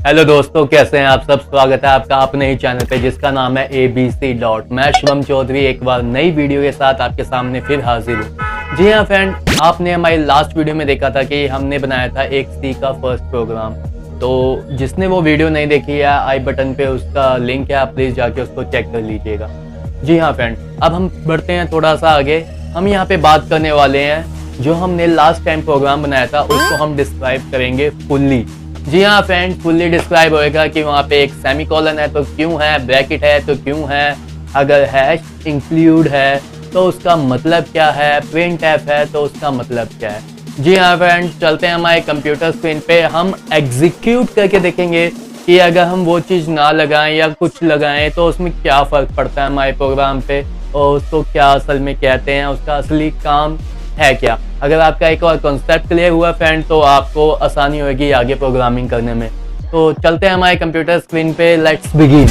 Hello दोस्तों, कैसे हैं आप सब। स्वागत है आपका अपने ही चैनल पे जिसका नाम है ABC डॉट। मैं शुभम चौधरी एक बार नई वीडियो के साथ आपके सामने फिर हाजिर हूँ। जी हाँ फ्रेंड, आपने हमारी लास्ट वीडियो में देखा था कि हमने बनाया था एक सी का फर्स्ट प्रोग्राम। तो जिसने वो वीडियो नहीं देखी है, आई बटन पे उसका लिंक है, आप प्लीज़ जाके उसको चेक कर लीजिएगा। जी हाँ फ्रेंड, अब हम बढ़ते हैं थोड़ा सा आगे। हम यहाँ पे बात करने वाले हैं जो हमने लास्ट टाइम प्रोग्राम बनाया था उसको हम डिस्क्राइब करेंगे फुल्ली। जी हाँ फ्रेंड, फुल्ली डिस्क्राइब होएगा कि वहाँ पे एक सेमीकोलन है तो क्यों है, ब्रैकेट है तो क्यों है, अगर हैश इंक्लूड है तो उसका मतलब क्या है, प्रिंट एफ है तो उसका मतलब क्या है। जी हाँ फ्रेंड, चलते हैं हमारे कंप्यूटर स्क्रीन पे। हम एग्जीक्यूट करके देखेंगे कि अगर हम वो चीज़ ना लगाएं या कुछ लगाएं तो उसमें क्या फ़र्क पड़ता है हमारे प्रोग्राम पे और उसको क्या असल में कहते हैं, उसका असली काम है क्या। अगर आपका एक और कॉन्सेप्ट क्लियर हुआ फ्रेंड तो आपको आसानी होगी आगे प्रोग्रामिंग करने में। तो चलते हैं हमारे कंप्यूटर स्क्रीन पे, लेट्स बिगिन।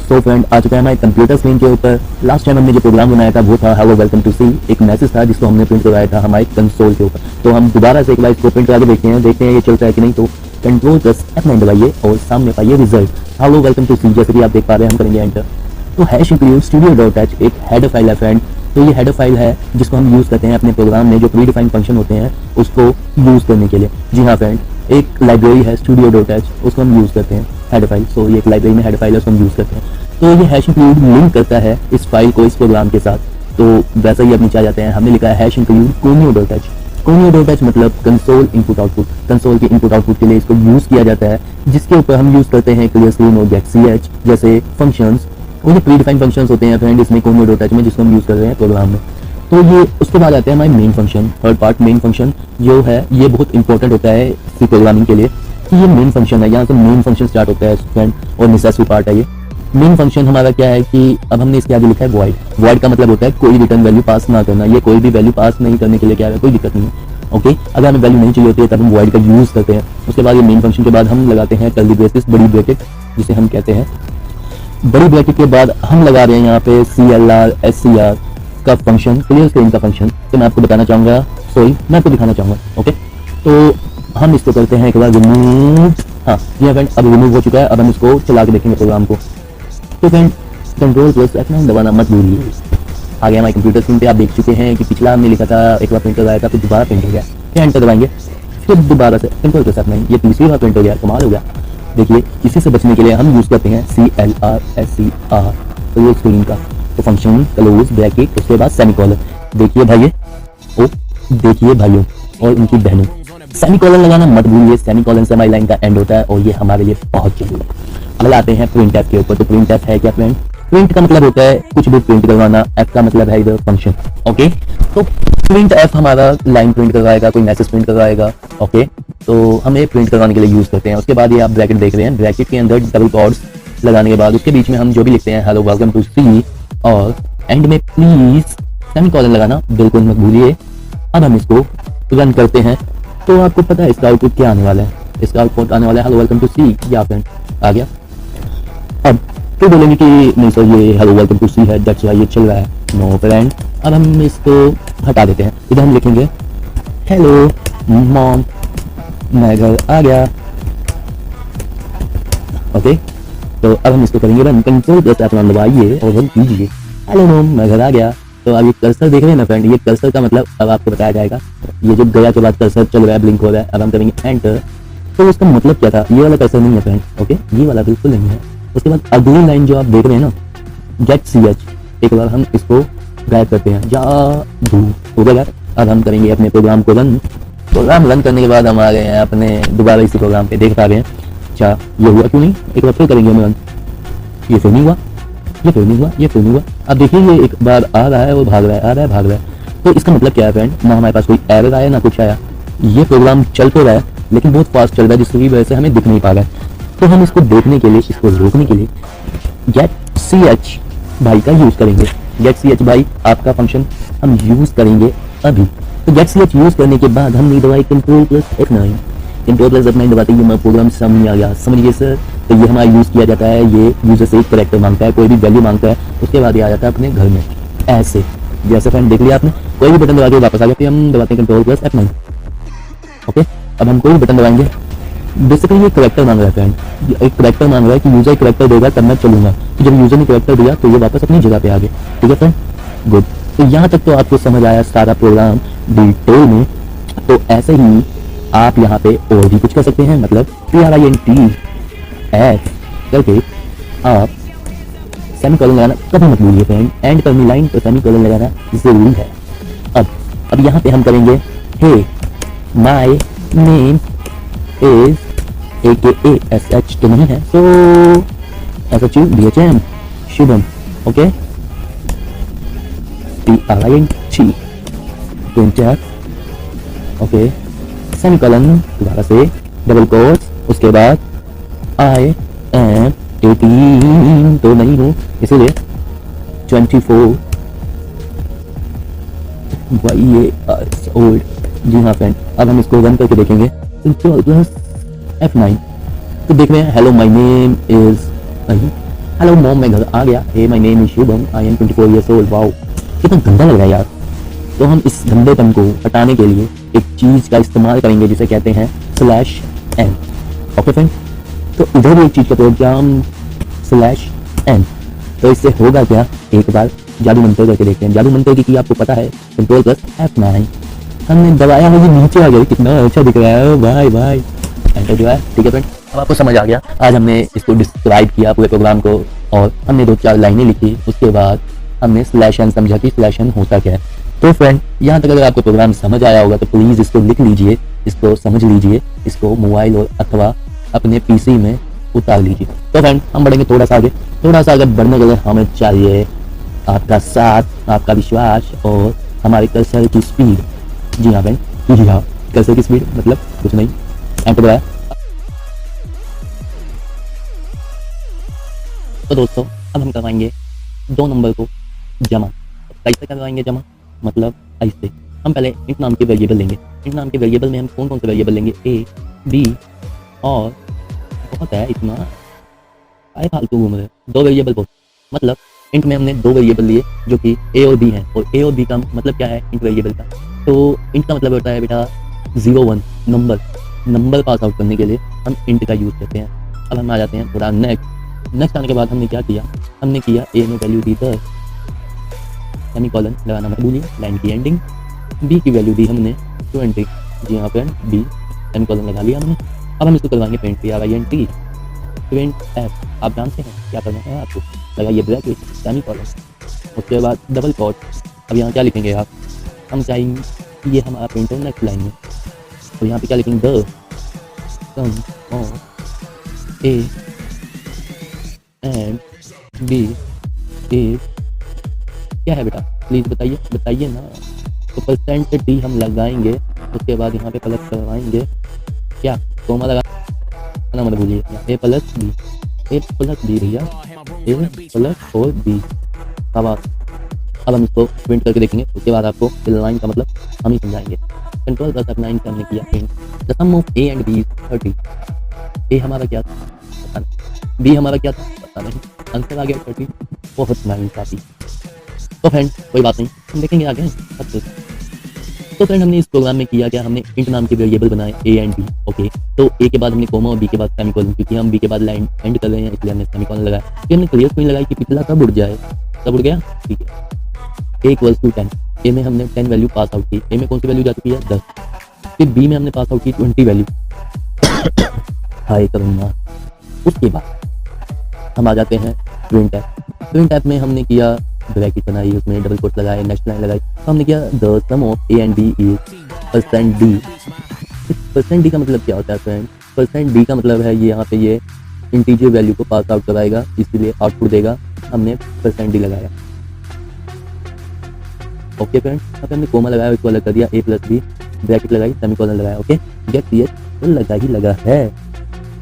तो फ्रेंड, आ चुका है हमारे कंप्यूटर स्क्रीन के ऊपर। लास्ट टाइम हमने जो प्रोग्राम बनाया था वो था हेलो वेलकम टू सी। एक मैसेज था जिसको हमने प्रिंट करवाया था हमारे कंसोल के ऊपर। तो हम दोबारा से एक बार इसको प्रिंट करा के देखते हैं ये चलता है कि नहीं। तो कंट्रोल प्लस F9 दबाइए और सामने पाइए रिजल्ट हेलो वेलकम टू सी। जैसे कि आप देख पा रहे हैं, हम करेंगे एंटर। तो हैश इंक्लूड studio.h एक हेडर फाइल है फ्रेंड। तो ये हेडर फाइल है जिसको हम यूज़ करते हैं अपने प्रोग्राम में जो प्रीडिफाइंड फंक्शन होते हैं उसको यूज़ करने के लिए। जी हाँ फ्रेंड, एक लाइब्रेरी है studio.h, उसको हम यूज़ करते हैं हेडर फाइल। सो ये एक लाइब्रेरी में हेडर फाइल है, उसको हम यूज़ करते हैं। तो ये हैश इंक्लूड लिंक करता है इस फाइल को इस प्रोग्राम के साथ। तो वैसा ही अब नीचे आ जाते हैं, हमने लिखा है हैश इंक्लूड conio.h। conio.h मतलब कंसोल इनपुट आउटपुट। कंसोल के इनपुट आउटपुट के लिए इसको यूज़ किया जाता है, जिसके ऊपर हम यूज़ करते हैं क्लियर स्क्रीन और getch जैसे फंक्शंस। वो जो प्रीडिफाइंड फंक्शंस होते हैं फ्रेंड इसमें conio.h में, जिसको हम यूज़ कर रहे हैं प्रोग्राम में। तो ये उसके बाद आते हैं हमारे main function. Third part main function जो है ये बहुत इंपॉर्टेंट होता है सी प्रोग्रामिंग के लिए कि ये मेन फंक्शन है। यहाँ से मेन फंक्शन स्टार्ट होता है फ्रेंड और नेसेसरी पार्ट है ये। मेन फंक्शन हमारा क्या है कि अब हमने इसके आगे लिखा है वॉइड। वॉइड का मतलब होता है कोई रिटर्न वैल्यू पास ना करना। ये कोई भी वैल्यू पास नहीं करने के लिए क्या है, कोई दिक्कत नहीं है। ओके, अगर हमें वैल्यू नहीं चाहिए होती है तब हम वॉइड का यूज़ करते हैं। उसके बाद ये मेन फंक्शन के बाद हम लगाते हैं कर्ली ब्रेसेस, बड़ी ब्रैकेट जिसे हम कहते हैं। बड़ी ब्रैकेट के बाद हम लगा रहे हैं यहाँ पे CLR SCR का फंक्शन, क्लियर स्क्रीन का फंक्शन। तो मैं आपको बताना चाहूँगा, मैं आपको दिखाना चाहूँगा। ओके, तो हम इसको करते हैं एक बार रिमूव। हाँ ये फ्रेंड अब रिमूव हो चुका है। अब हम इसको चला के देखेंगे प्रोग्राम को। तो फ्रेंड कंट्रोल प्लस F9 दबाना मत भूलिए। आगे हमारे कंप्यूटर स्क्रीन पे आप देख चुके हैं कि पिछला हमने लिखा था एक बार प्रिंट करवाया था, फिर दोबारा प्रिंट हो गया। फिर एंटर दबाएंगे, फिर दोबारा से कंट्रोल प्लस F9, ये तीसरी बार प्रिंट हो गया। कमाल हो गया। देखिए, इसी से बचने के लिए हम यूज़ करते हैं CLR SCR क्लियर स्क्रीन का। तो फंक्शन क्लोज ब्रैकेट, उसके बाद सेमीकोलन। देखिए भाइयों और उनकी बहनों, सेमीकोलन लगाना मत भूलिए। सेमीकोलन से हमारी लाइन का एंड होता है और ये हमारे लिए बहुत जरूरी है। अगला आते हैं प्रिंट एफ के ऊपर। तो प्रिंट एफ है क्या फ्रेंड? प्रिंट का मतलब होता है कुछ भी प्रिंट करवाना, एफ का मतलब है इधर फंक्शन। ओके, तो प्रिंट एफ हमारा लाइन प्रिंट करवाएगा, कोई मैसेज प्रिंट करवाएगा। ओके, तो हम ये प्रिंट करवाने के लिए यूज करते हैं। उसके बाद ये आप ब्रैकेट देख रहे हैं, ब्रैकेट के अंदर डबल कॉर्ड्स लगाने के बाद उसके बीच में हम जो भी लिखते हैं हेलो वेलकम टू सी, और एंड में प्लीज सेमीकोलन लगाना बिल्कुल मत भूलिए। अब हम इसको रन करते हैं तो आपको पता है इसका आउटपुट क्या आने वाला है। इसका आउटपुट आने वाला है हेलो वेलकम टू सी। या फ्रेंड आ गया। अब तो बोलेंगे कि नहीं सर ये हेलो वेलकम टू सी है, दैट्स व्हाई ये चल रहा है। नो फ्रेंड, अब हम इसको हटा देते हैं। इधर हम लिखेंगे हेलो मॉम मैं घर आ गया। ओके, तो अब हम इसको करेंगे रन। कंट्रोल प्लस F9 दबाइए और रन कीजिए। हेलो मॉम मैं घर आ गया। तो अब ये कर्सर देख रहे हैं ना फ्रेंड, ये कर्सर का मतलब अब आपको बताया जाएगा। ये जो गया के बाद कर्सर चल रहा है, ब्लिंक हो रहा है। अब हम करेंगे एंटर। तो उसका मतलब क्या था, ये वाला कर्सर नहीं है फ्रेंड। ओके, ये वाला बिल्कुल नहीं है। उसके बाद अगली लाइन जो आप देख रहे हैं ना, getch, एक बार हम इसको गायब करते हैं। जादू हो गया। अब हम करेंगे अपने प्रोग्राम को रन। प्रोग्राम रन करने के बाद हम आ गए हैं अपने दोबारा इसी प्रोग्राम पे। देख पा रहे हैं अच्छा ये हुआ क्यों नहीं, एक बार फिर करेंगे हम रन। ये फिर नहीं हुआ, ये फिर नहीं हुआ, ये फिर नहीं हुआ। अब देखिए ये एक बार आ रहा है और भाग रहा है, आ रहा है भाग रहा है। तो इसका मतलब क्या है फ्रेंड, ना हमारे पास कोई एरर आया ना कुछ आया। ये प्रोग्राम चल तो रहा है लेकिन बहुत फास्ट चल रहा है, जिसकी वजह से हमें दिख नहीं पा रहा है। तो हम इसको देखने के लिए, इसको रोकने के लिए getch भाई का यूज करेंगे। getch भाई आपका फंक्शन हम यूज करेंगे अभी। तो getch यूज करने के बाद हमने दबाई control plus F9। Control plus F9 दबाते ही हमारा प्रोग्राम समझ आ गया। समझिए सर, तो ये हमारा यूज किया जाता है। ये यूजर से एक कैरेक्टर मांगता है, कोई भी वैल्यू मांगता है, उसके बाद ये आ जाता है अपने घर में ऐसे। जैसे फ्रेंड देख लिया आपने। कोई भी बटन दबा के वापस आ गया, फिर हम दबाते हैं कंट्रोल प्लस F9। ओके, अब हम कोई भी बटन दबाएंगे। बेसिकली ये करेक्टर मांग रहा है फ्रेंड, एक करेक्टर मांग रहा है कि यूजर करेक्टर देगा तब मैं चलूंगा। तो जब यूजर ने करेक्टर दिया तो ये वापस अपनी जगह पे आ गए। ठीक है फ्रेंड, गुड। तो यहाँ तक तो आपको समझ आया सारा प्रोग्राम डिटेल में। तो ऐसे ही आप यहाँ पे और भी कुछ कर सकते हैं, मतलब PRINT F करके आप सेमीकोलन लगाना कभी मत भूलिए फ्रेंड। एंड करनी लाइन तो सेमीकोलन लगाना जरूरी है। अब यहाँ पे हम करेंगे हे माय नेम इज AKASH तो नहीं है, तो SHUBHM Shubham. Okay, PRINT printer. Okay, semicolon दोबारा से डबल कोट्स, उसके बाद I am 18 तो नहीं हूँ इसीलिए 24 years old। जी हाँ फ्रेंड, अब हम इसको रन करके देखेंगे। प्लस F9 तो देख रहे हैं hello my name is, hello mom मैं घर आ गया। Hey my name is Shubham, I am 24 years old। Wow, कितना गंदा लग रहा है यार। तो हम इस गंदेपन को हटाने के लिए एक चीज का इस्तेमाल करेंगे जिसे कहते हैं /n। ओके फ्रेंड, तो इधर भी एक चीज का प्रयोग किया हम /n। तो इससे होगा क्या, एक बार जादू मंत्र करके देखते हैं। जादू मंत्र की आपको पता है, कंट्रोल प्लस F9 हमने दबाया है, नीचे आ गया। कितना अच्छा दिख रहा है भाई भाई, एंटर जो है। ठीक है फ्रेंड, अब आपको समझ आ गया। आज हमने इसको डिस्क्राइब किया पूरे प्रोग्राम को, और हमने 2-4 लाइनें लिखी। उसके बाद हमने /n समझा कि /n होता क्या है। तो फ्रेंड, यहाँ तक अगर आपको प्रोग्राम समझ आया होगा तो प्लीज इसको लिख लीजिए, इसको समझ लीजिए, इसको मोबाइल और अथवा अपने PC में उतार लीजिए। तो फ्रेंड, हम बढ़ेंगे थोड़ा सा आगे। थोड़ा सा आगे बढ़ने के लिए हमें चाहिए आपका साथ, आपका विश्वास और हमारे कर्सर की स्पीड। जी हाँ फ्रेंड, जी हाँ, कर्सर की स्पीड मतलब कुछ नहीं, एंटर दबाया। तो दोस्तों, अब हम करवाएंगे 2 नंबर को जमा। कैसे करवाएंगे जमा, मतलब ऐसे। हम पहले इंट नाम के वेरिएबल लेंगे। इंट नाम के वेरिएबल में हम कौन कौन से वेरिएबल लेंगे, A, B और बहुत है इतना, आए फालतू घूम रहे। 2 वेरिएबल बहुत, मतलब इंट में हमने 2 वेरिएबल लिए जो कि A और B हैं। और A और B का मतलब क्या है इंट वेरिएबल का, तो इंट का मतलब होता है बेटा 0-1 नंबर पास आउट करने के लिए हम इंट का यूज करते हैं। अब हम आ जाते हैं थोड़ा नेक्स्ट आने के बाद हमने क्या किया, हमने किया A में वैल्यू दी 10, सेमीकोलन लगाना मत भूलिए, लाइन की एंडिंग। B की वैल्यू दी हमने 20। जी हाँ फ्रेंड, B सेमीकोलन लगा लिया हमने। अब हम इसको करवाएंगे प्रिंट F। आप जानते हैं क्या करना है आपको, लगाइए ब्रैकेट सेमीकोलन, उसके बाद डबल कोट। अब यहाँ क्या लिखेंगे आप, हम चाहेंगे कि ये हमारा प्रिंट हो नेक्स्ट लाइन में। तो यहाँ पे क्या लिखेंगे, the sum of A and B is, क्या है बेटा प्लीज बताइए ना। तो %D हम लगाएंगे, उसके बाद यहाँ पे प्लस करवाएंगे, क्या कोमा लगाना मत भूलिए, A प्लस B भैया, A प्लस और B। अब हम इसको प्रिंट करके देखेंगे, उसके बाद आपको लाइन का मतलब हम ही समझाएंगे। कंट्रोल प्लस F9 से हमने किया print the sum of A and B is 30। A हमारा क्या था पता नहीं, B हमारा क्या था पता नहीं, आंसर आ गया 30। बहुत नाइंसाफी। तो फ्रेंड कोई बात नहीं, हम देखेंगे आगे सब कुछ। तो फ्रेंड, हमने इस प्रोग्राम में किया क्या, हमने इंट नाम के वेरिएबल बनाए A एंड B। ओके, तो A के बाद हमने कोमा और B के बाद सेमीकोलन, क्योंकि हम B के बाद लाइन एंड कर रहे हैं इसलिए हमने सेमीकोलन लगाया। फिर हमने क्लियर क्यों लगाई कि पिछला कब उड़ जाए, सब उड़ गया। ठीक है, A = 10। A में हमने 10 वैल्यू पास आउट की। A में कौन सी वैल्यू जा चुकी है 10। फिर B में हमने पास आउट की 20 वैल्यू। हाय करूँगा। उसके बाद हम आ जाते हैं प्रिंट F में हमने किया ब्रैकेट बनाई, उसमें डबल कोट लगाए, नेक्स्ट लाइन लगाई। तो हमने किया the sum of A and B is %D। %D का मतलब क्या होता है फ्रेंड, %D का मतलब है ये यहाँ पे ये इंटीजर वैल्यू को पास आउट कराएगा, इसलिए आउटपुट देगा। हमने %D लगाया। ओके फ्रेंड, अब हमने कोमा लगाया, इसको अलग कर दिया, A प्लस B ब्रैकेट लगाई, सेमीकोलन लगाया। ओके, गेट क्लियर, तो लगा ही लगा है।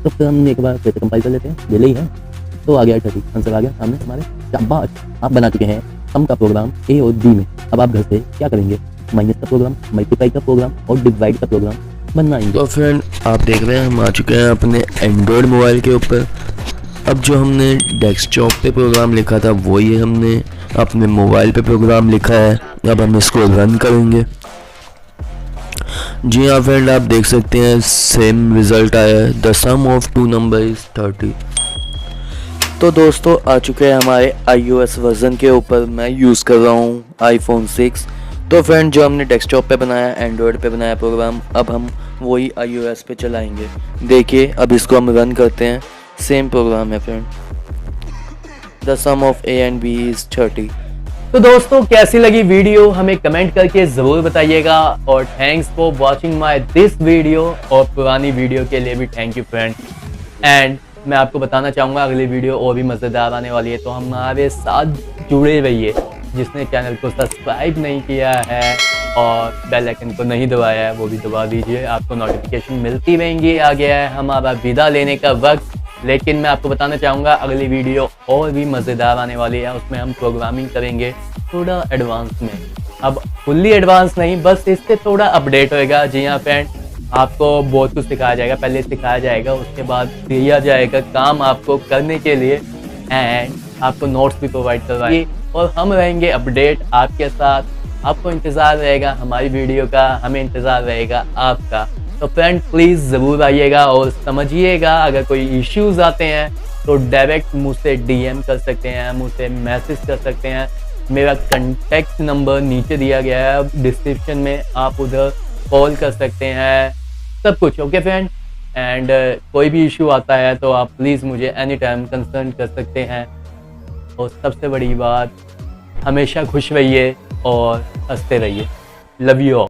तो फिर हम एक बार फिर से कंपाइल कर लेते हैं, ये ही है। तो आ गया 30, आंसर आ गया सामने हमारे। शाबाश, आप बना चुके हैं सम का प्रोग्राम A और B में। अब आप घर से क्या करेंगे, माइनस का प्रोग्राम, मल्टीप्लाई का प्रोग्राम और डिवाइड का प्रोग्राम बनाएंगे। तो फ्रेंड, आप देख रहे हैं हम आ चुके हैं अपने एंड्रॉयड मोबाइल के ऊपर। अब जो हमने डेस्कटॉप पे प्रोग्राम लिखा था वही हमने अपने मोबाइल पे प्रोग्राम लिखा है। अब हम इसको रन करेंगे। जी हाँ फ्रेंड, आप देख सकते हैं सेम रिजल्ट आया है। The sum of two number is 30। तो दोस्तों आ चुके हैं हमारे iOS वर्जन के ऊपर। मैं यूज़ कर रहा हूँ iPhone 6। तो फ्रेंड जो हमने डेस्कटॉप पे बनाया, एंड्रॉयड पे बनाया प्रोग्राम, अब हम वही iOS पे चलाएंगे। देखिए अब इसको हम रन करते हैं। सेम प्रोग्राम है friend. The sum of A and B is 30। तो दोस्तों कैसी लगी वीडियो हमें कमेंट करके ज़रूर बताइएगा, और thanks for watching my this video, और पुरानी वीडियो के लिए भी थैंक यू फ्रेंड। एंड मैं आपको बताना चाहूँगा अगली वीडियो और भी मज़ेदार आने वाली है, तो हमारे साथ जुड़े रहिए। जिसने चैनल को सब्सक्राइब नहीं किया है और बेल आइकन को नहीं दबाया है वो भी दबा दीजिए, आपको नोटिफिकेशन मिलती रहेंगी। आ गया है हमारा विदा लेने का वक्त, लेकिन मैं आपको बताना चाहूँगा अगली वीडियो और भी मज़ेदार आने वाली है। उसमें हम प्रोग्रामिंग करेंगे थोड़ा एडवांस में, अब फुल्ली एडवांस नहीं, बस इससे थोड़ा अपडेट होएगा। जी हाँ फ्रेंड, आपको बहुत कुछ सिखाया जाएगा, पहले सिखाया जाएगा, उसके बाद दिया जाएगा काम आपको करने के लिए, एंड आपको नोट्स भी प्रोवाइड करवाएंगे, और हम रहेंगे अपडेट आपके साथ। आपको इंतज़ार रहेगा हमारी वीडियो का, हमें इंतज़ार रहेगा आपका। तो फ्रेंड प्लीज़ ज़रूर आइएगा और समझिएगा। अगर कोई इश्यूज़ आते हैं तो डायरेक्ट मुझसे DM कर सकते हैं, मुझसे मैसेज कर सकते हैं। मेरा कॉन्टैक्ट नंबर नीचे दिया गया है डिस्क्रिप्शन में, आप उधर कॉल कर सकते हैं, सब कुछ ओके फ्रेंड। एंड कोई भी इशू आता है तो आप प्लीज़ मुझे एनी टाइम कंसर्न कर सकते हैं। और सबसे बड़ी बात, हमेशा खुश रहिए और हंसते रहिए। Love you all.